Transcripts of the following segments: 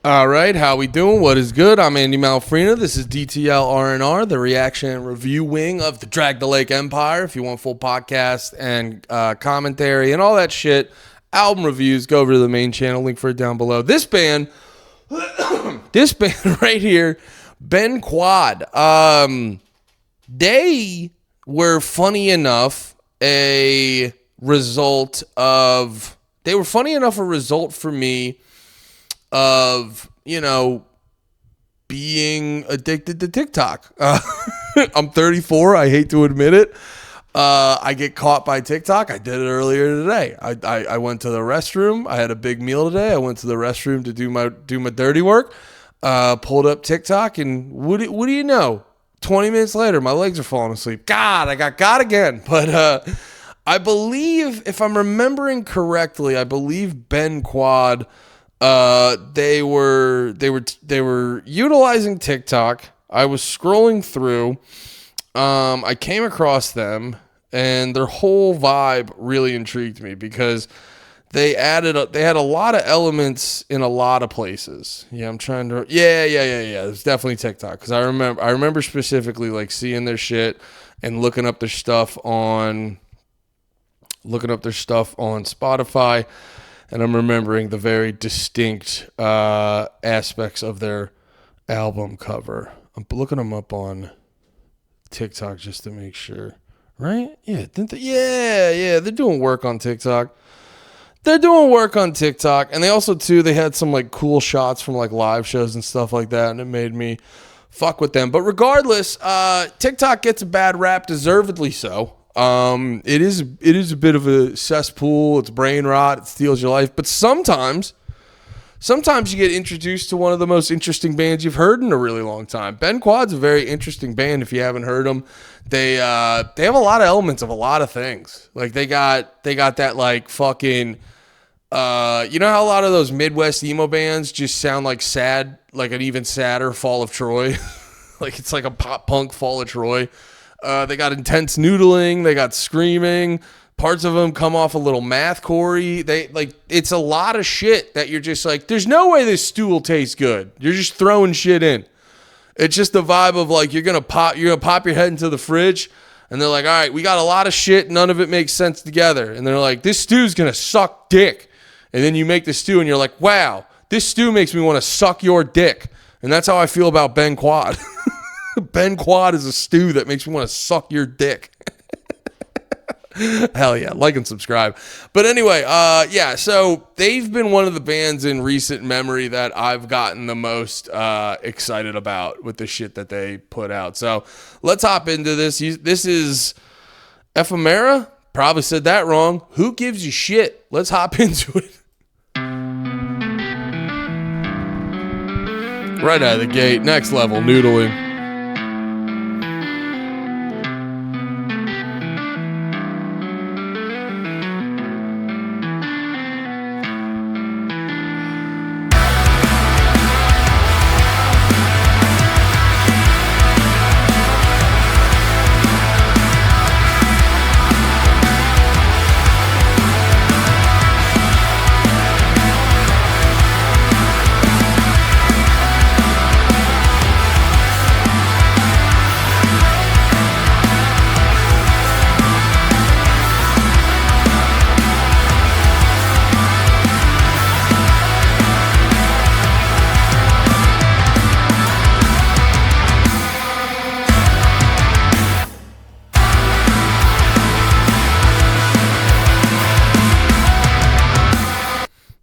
All right, how we doing? What is good? I'm Andy Malfrina. This is DTL R&R, the reaction and review wing of the Drag the Lake Empire. If you want full podcast and commentary and all that shit, album reviews, go over to the main channel. Link for it down below. This band, right here, Ben Quad. They were funny enough a result for me of, being addicted to TikTok. I'm 34. I hate to admit it. I get caught by TikTok. I did it earlier today. I went to the restroom. I had a big meal today. I went to the restroom to do my dirty work. Pulled up TikTok, and what do you know? 20 minutes later, my legs are falling asleep. God, I got again. But I believe, if I'm remembering correctly, Ben Quad. They were utilizing TikTok. I was scrolling through. I came across them, and their whole vibe really intrigued me because they had a lot of elements in a lot of places. Yeah, I'm trying to. Yeah. It's definitely TikTok because I remember specifically like seeing their shit and looking up their stuff on Spotify. And I'm remembering the very distinct aspects of their album cover. I'm looking them up on TikTok just to make sure. Right? Yeah. They're doing work on TikTok. And they also, too, they had some, like, cool shots from, like, live shows and stuff like that. And it made me fuck with them. But regardless, TikTok gets a bad rap, deservedly so. It is a bit of a cesspool. It's brain rot. It steals your life. But sometimes you get introduced to one of the most interesting bands you've heard in a really long time. Ben Quad's a very interesting band if you haven't heard them. They have a lot of elements of a lot of things. Like they got that like fucking, you know how a lot of those Midwest emo bands just sound like sad, like an even sadder Fall of Troy? Like it's like a pop punk Fall of Troy. They got intense noodling. They got screaming. Parts of them come off a little mathcore-y. It's a lot of shit that you're just like, there's no way this stew will taste good. You're just throwing shit in. It's just the vibe of like, you're gonna pop your head into the fridge, and they're like, all right, we got a lot of shit. None of it makes sense together. And they're like, this stew's gonna suck dick. And then you make the stew, and you're like, wow, this stew makes me want to suck your dick. And that's how I feel about Ben Quad. Ben Quad is a stew that makes me want to suck your dick. Hell yeah, like and subscribe. But anyway, so they've been one of the bands in recent memory that I've gotten the most excited about with the shit that they put out. So let's hop into this. This is Ephemera. Probably said that wrong. Who gives you shit? Let's hop into it. Right out of the gate, next level noodling.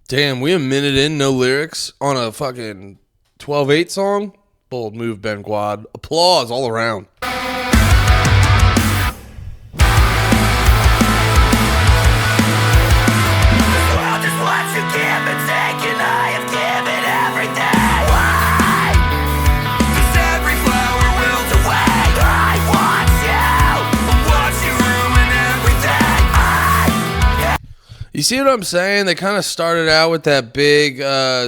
Damn, we a minute in, no lyrics on a fucking 12/8 song. Bold move, Ben Quad. Applause all around. You see what I'm saying? They kind of started out with that big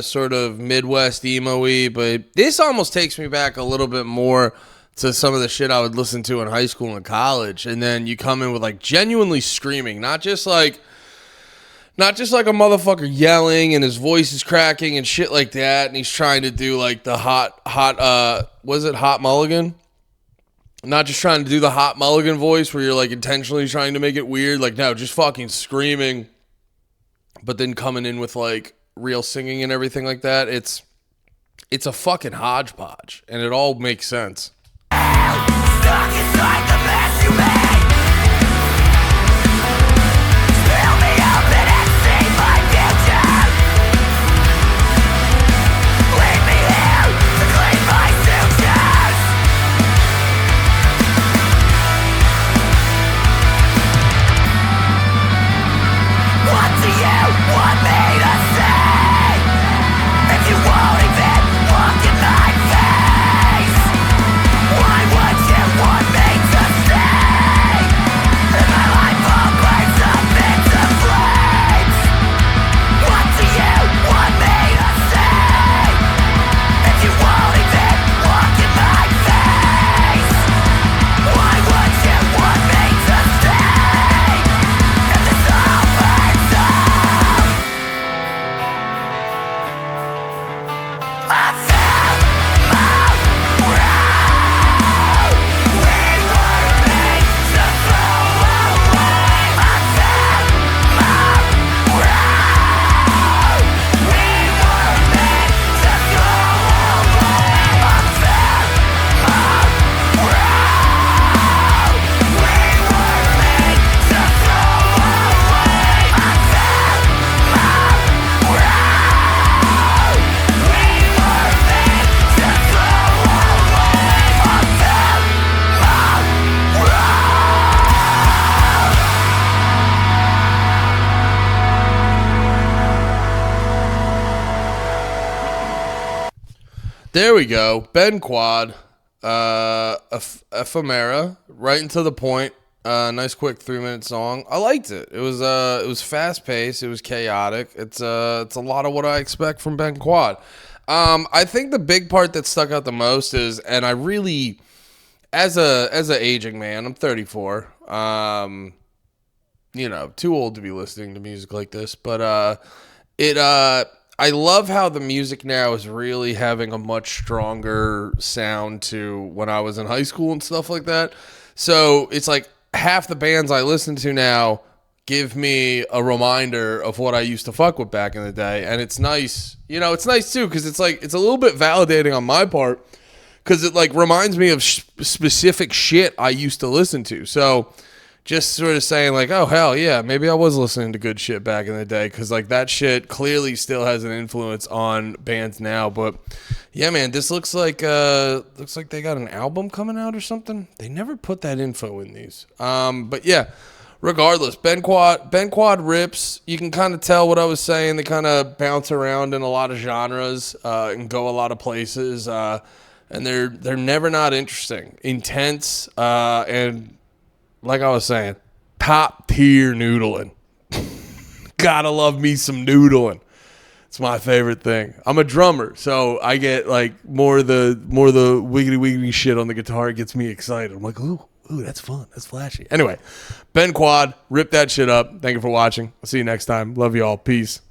sort of Midwest emo-y, but this almost takes me back a little bit more to some of the shit I would listen to in high school and college. And then you come in with like genuinely screaming, not just like Not just like a motherfucker yelling and his voice is cracking and shit like that, and he's trying to do like the was it Hot Mulligan? Not just trying to do the Hot Mulligan voice where you're like intentionally trying to make it weird. Like, no, just fucking screaming, but then coming in with like real singing and everything like that. It's a fucking hodgepodge, and it all makes sense. Stuck inside the mess you made. Fill me up and exceed my future. Leave me here to clean my sutures. What do you want me to say? If you won't even look in my face, why would you want me to stay? If my life all burns up into flames, what do you want me to say? If you won't even look in my face, why would you want me to stay? If this all burns up, I found my road. We were made to throw away. I found my road. We were made to throw away. I found my road. We were made to throw away. I found my road. We were made to throw away. I found my There we go. Ben Quad, Ephemera, right into the point. Nice quick 3-minute song. I liked it. It was fast paced. It was chaotic. It's a lot of what I expect from Ben Quad. I think the big part that stuck out the most is, and I really, as a aging man, I'm 34. Too old to be listening to music like this, but I love how the music now is really having a much stronger sound to when I was in high school and stuff like that. So it's like half the bands I listen to now give me a reminder of what I used to fuck with back in the day. And it's nice. It's nice too, because it's like, it's a little bit validating on my part, because it like reminds me of specific shit I used to listen to. So just sort of saying like, oh, hell yeah, maybe I was listening to good shit back in the day, because like that shit clearly still has an influence on bands now. But yeah, man, this looks like they got an album coming out or something. They never put that info in these. But yeah, regardless, Ben Quad rips. You can kind of tell what I was saying. They kind of bounce around in a lot of genres and go a lot of places. And they're never not interesting, intense, and like I was saying, top tier noodling. Gotta love me some noodling. It's my favorite thing. I'm a drummer, so I get like more of the wiggity wiggity shit on the guitar. It gets me excited. I'm like, ooh, that's fun. That's flashy. Anyway, Ben Quad, rip that shit up. Thank you for watching. I'll see you next time. Love you all. Peace.